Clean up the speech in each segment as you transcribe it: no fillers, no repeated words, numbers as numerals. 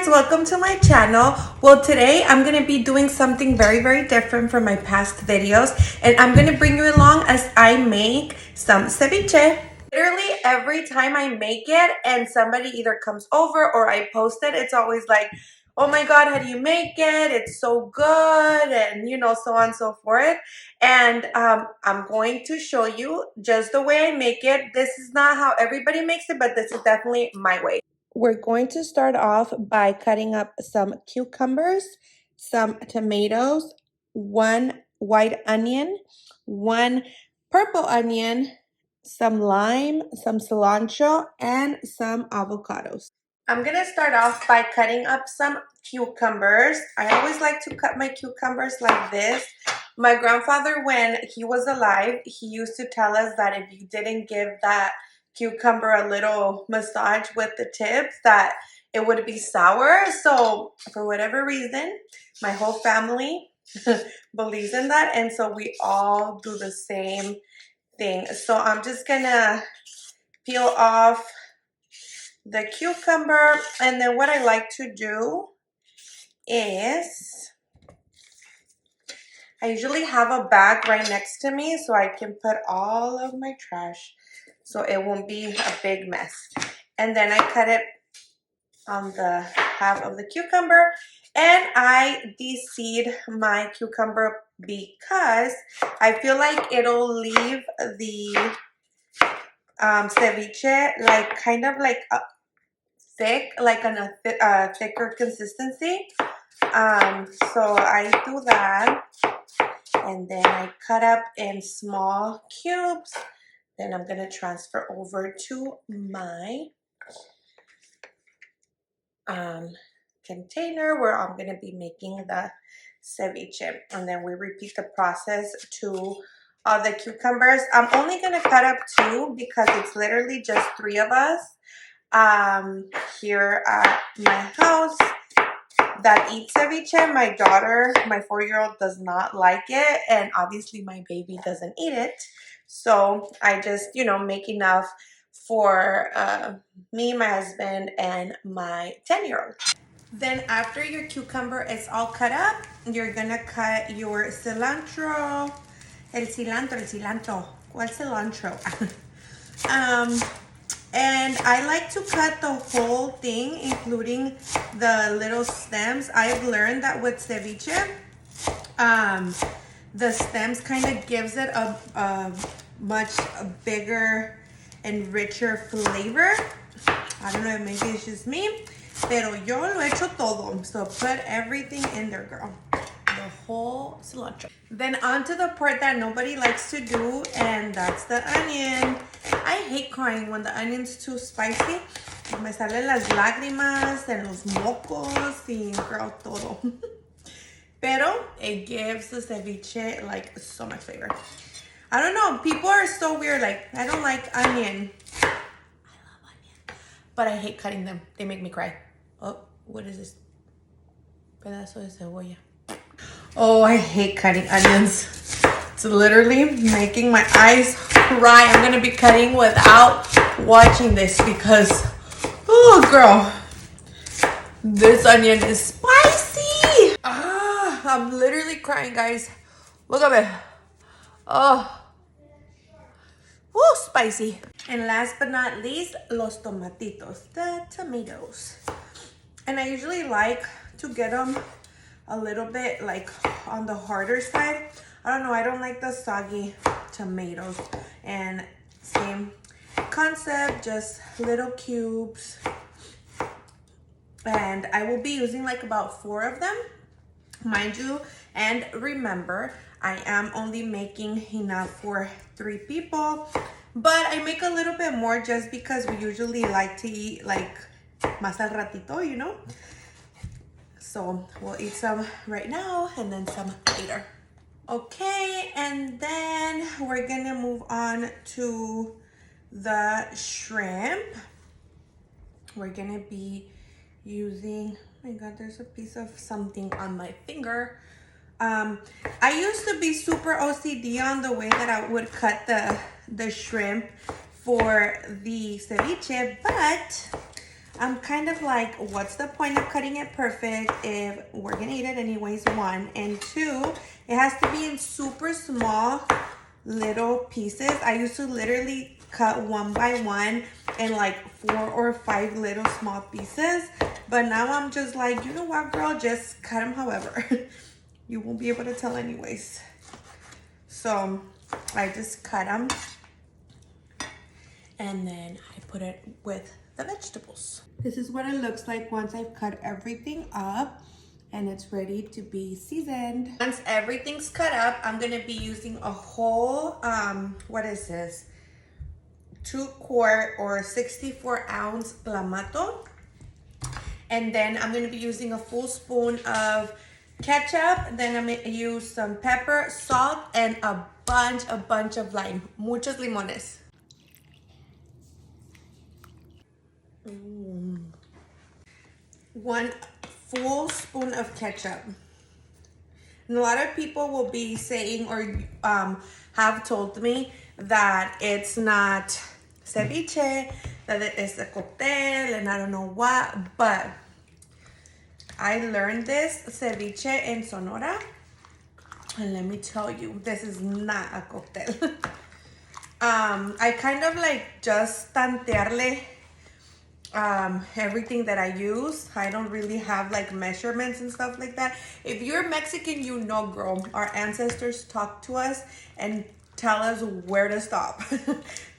guys, welcome to my channel. Well, today I'm going to be doing something very different from my past videos, and I'm going to bring you along as I make some ceviche. Literally every time I make it and somebody either comes over or I post it, it's always like, oh my god, how do you make it? It's so good, and you know, so on and so forth. And I'm going to show you just the way I make it. This is not how everybody makes it, but this is definitely my way. We're going to start off by cutting up some cucumbers, some tomatoes, one white onion, one purple onion, some lime, some cilantro, and some avocados. I'm going to start off by cutting up some cucumbers. I always like to cut my cucumbers like this. My grandfather, when he was alive, he used to tell us that if you didn't give that cucumber a little massage with the tips, that it would be sour. So for whatever reason, my whole family believes in that, and so we all do the same thing. So I'm just gonna peel off the cucumber, and then what I like to do is I usually have a bag right next to me so I can put all of my trash so it won't be a big mess. And then I cut it on the half of the cucumber, and I de-seed my cucumber because I feel like it'll leave the ceviche like kind of like a thick, like on a thicker consistency. So I do that, and then I cut up in small cubes. Then I'm gonna transfer over to my container where I'm gonna be making the ceviche, and then we repeat the process to all the cucumbers. I'm only gonna cut up 2 because it's literally just 3 of us here at my house that eat ceviche. My daughter, my 4-year-old, does not like it, and obviously my baby doesn't eat it. So I just, you know, make enough for me, my husband, and my 10-year-old. Then after your cucumber is all cut up, you're gonna cut your cilantro. El cilantro. ¿Cuál cilantro? And I like to cut the whole thing, including the little stems. I've learned that with ceviche, the stems kind of gives it a much bigger and richer flavor. I don't know, maybe it's just me, pero yo lo he hecho todo. So put everything in there, girl. The whole cilantro. Then onto the part that nobody likes to do, and that's the onion. I hate crying when the onion's too spicy. Me salen las lágrimas and los mocos y girl todo. Pero it gives the ceviche like so much flavor. I don't know, people are so weird. Like, I don't like onion. I love onion, but I hate cutting them. They make me cry. Oh, what is this? Pedazo de cebolla. Oh, I hate cutting onions. It's literally making my eyes cry. I'm gonna be cutting without watching this because, oh girl, this onion is spicy. I'm literally crying, guys. Look at it. Oh, spicy. And last but not least, los tomatitos, the tomatoes. And I usually like to get them a little bit like on the harder side. I don't know, I don't like the soggy tomatoes. And same concept, just little cubes. And I will be using like about 4 of them, mind you. And remember, I am only making enough for 3 people, but I make a little bit more just because we usually like to eat like más al ratito, you know. So we'll eat some right now and then some later. Okay, and then we're gonna move on to the shrimp. We're gonna be using, oh my god, there's a piece of something on my finger. I used to be super OCD on the way that I would cut the shrimp for the ceviche, but I'm kind of like, what's the point of cutting it perfect if we're gonna eat it anyways, one. And two, it has to be in super small little pieces. I used to literally cut one by one in like 4 or 5 little small pieces. But now I'm just like, you know what, girl? Just cut them however. You won't be able to tell anyways. So I just cut them. And then I put it with the vegetables. This is what it looks like once I've cut everything up and it's ready to be seasoned. Once everything's cut up, I'm gonna be using a whole, what is this? 2-quart or 64-ounce clamato. And then I'm gonna be using a full spoon of ketchup. Then I'm gonna use some pepper, salt, and a bunch of lime. Muchos limones. One full spoon of ketchup. And a lot of people will be saying or have told me that it's not ceviche, that it is a cocktail and I don't know what, but I learned this ceviche in Sonora, and let me tell you, this is not a cocktail. I kind of like just tantearle everything that I use. I don't really have like measurements and stuff like that. If you're Mexican, you know, girl, our ancestors talk to us and tell us where to stop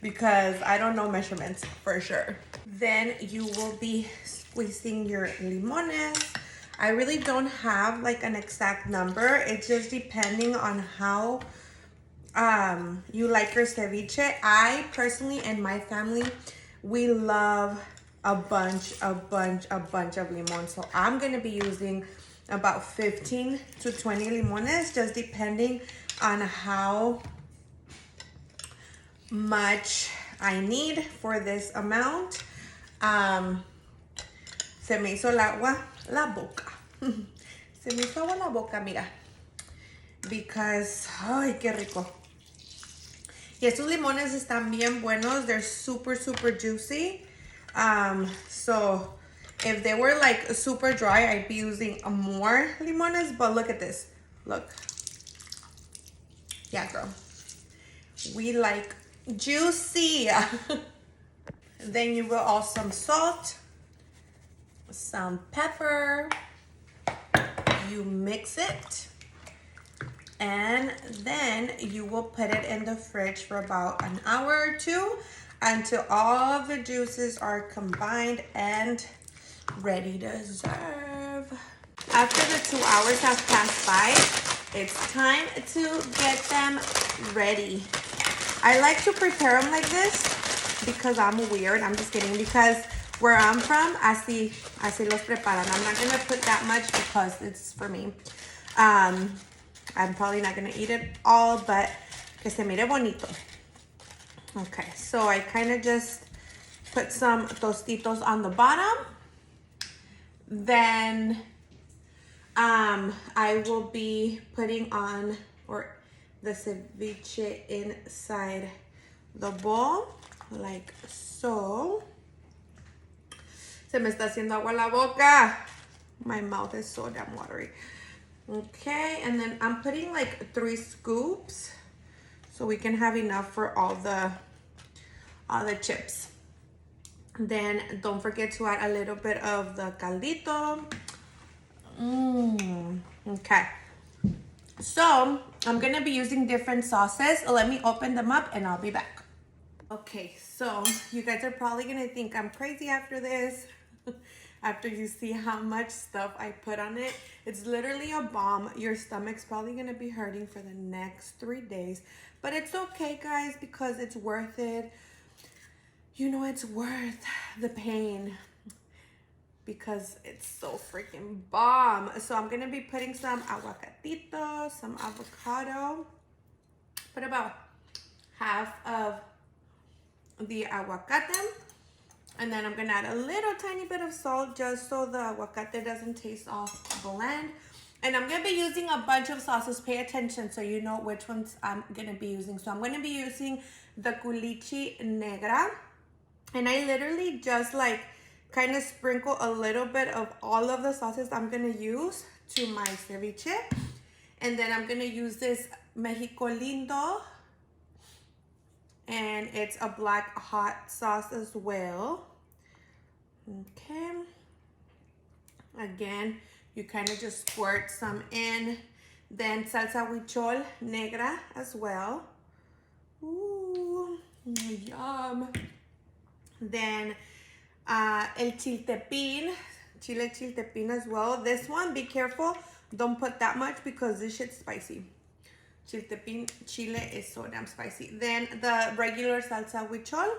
because I don't know measurements for sure. Then you will be squeezing your limones. I really don't have like an exact number. It's just depending on how you like your ceviche. I personally and my family, we love a bunch of limon. So I'm gonna be using about 15 to 20 limones, just depending on how much I need for this amount. Se me hizo el agua la boca. Se me hizo agua la boca, mira. Because, ay, qué rico. Y estos limones están bien buenos. They're super juicy. So if they were like super dry, I'd be using more limones. But look at this. Look. Yeah, girl. We like juicy. Then you will also some salt, some pepper. You mix it, and then you will put it in the fridge for about an hour or two until all of the juices are combined and ready to serve. After the 2 hours have passed by, it's time to get them ready. I like to prepare them like this because I'm weird. I'm just kidding. Because where I'm from, así los preparan. I'm not gonna put that much because it's for me. I'm probably not gonna eat it all, but que se mire bonito. Okay, so I kind of just put some Tostitos on the bottom. Then I will be putting on the ceviche inside the bowl, like so. Se me está haciendo agua la boca. My mouth is so damn watery. Okay, and then I'm putting like 3 scoops so we can have enough for all the chips. Then don't forget to add a little bit of the caldito. Okay. So I'm gonna be using different sauces. Let me open them up and I'll be back. Okay, so you guys are probably gonna think I'm crazy after this. After you see how much stuff I put on it. It's literally a bomb. Your stomach's probably gonna be hurting for the next 3 days. But it's okay, guys, because it's worth it. You know, it's worth the pain because it's so freaking bomb. So I'm gonna be putting some aguacatito, some avocado. Put about half of the aguacate. And then I'm gonna add a little tiny bit of salt just so the aguacate doesn't taste all bland. And I'm gonna be using a bunch of sauces. Pay attention so you know which ones I'm gonna be using. So I'm gonna be using the culichi negra. And I literally just like kind of sprinkle a little bit of all of the sauces I'm gonna use to my ceviche. And then I'm gonna use this Mexico Lindo, and it's a black hot sauce as well. Okay. Again, you kind of just squirt some in. Then salsa huichol negra as well. Ooh, yum. Then el chiltepin, chile chiltepin as well. This one, be careful. Don't put that much because this shit's spicy. Chiltepin chile is so damn spicy. Then the regular salsa huichol.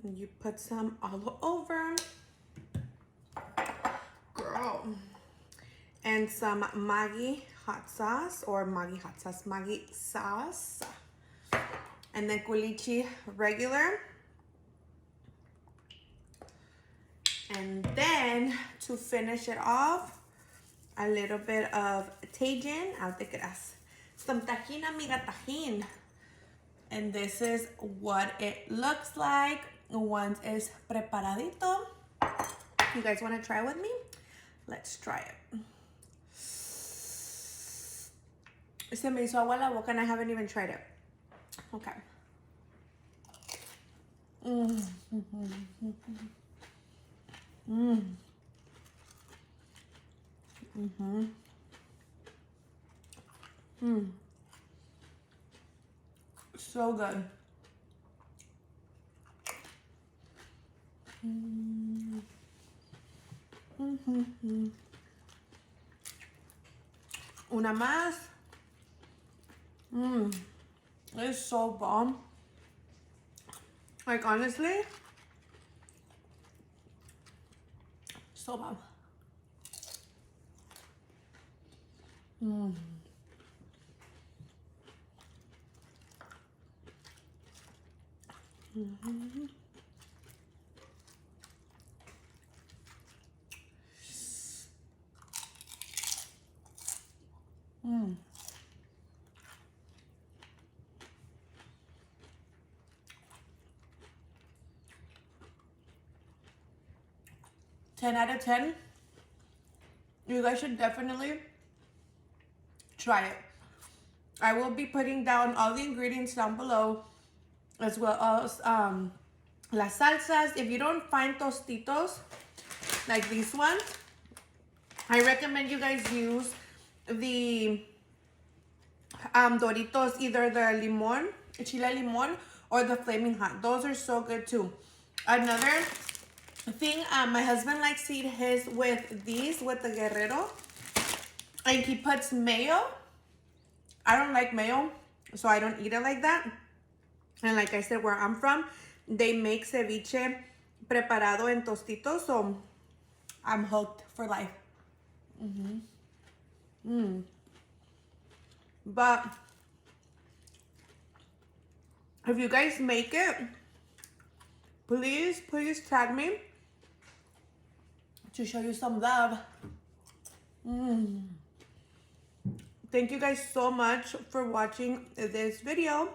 You put some all over. Girl. And some Maggi hot sauce, or Maggi sauce. And then culichi regular. And then to finish it off, a little bit of tajin. I'll take it as some tajin, amiga, tajin. And this is what it looks like once it's preparadito. You guys want to try with me? Let's try it. Se me hizo agua la boca and I haven't even tried it. Okay. So good. Una más. It's so bomb. Like, honestly, so bomb. Ten out of 10. You guys should definitely try it. I will be putting down all the ingredients down below, as well as las salsas. If you don't find Tostitos like these ones, I recommend you guys use the Doritos, either the limon, chile limon, or the flaming hot. Those are so good too. Another thing, my husband likes to eat his with these, with the Guerrero, and he puts mayo. I don't like mayo, so I don't eat it like that. And like I said, where I'm from, they make ceviche preparado en Tostitos, so I'm hooked for life. But if you guys make it, please tag me to show you some love. Thank you guys so much for watching this video.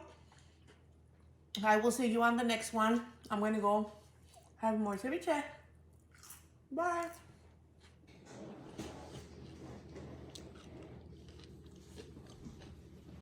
I will see you on the next one. I'm gonna go have more ceviche. Bye.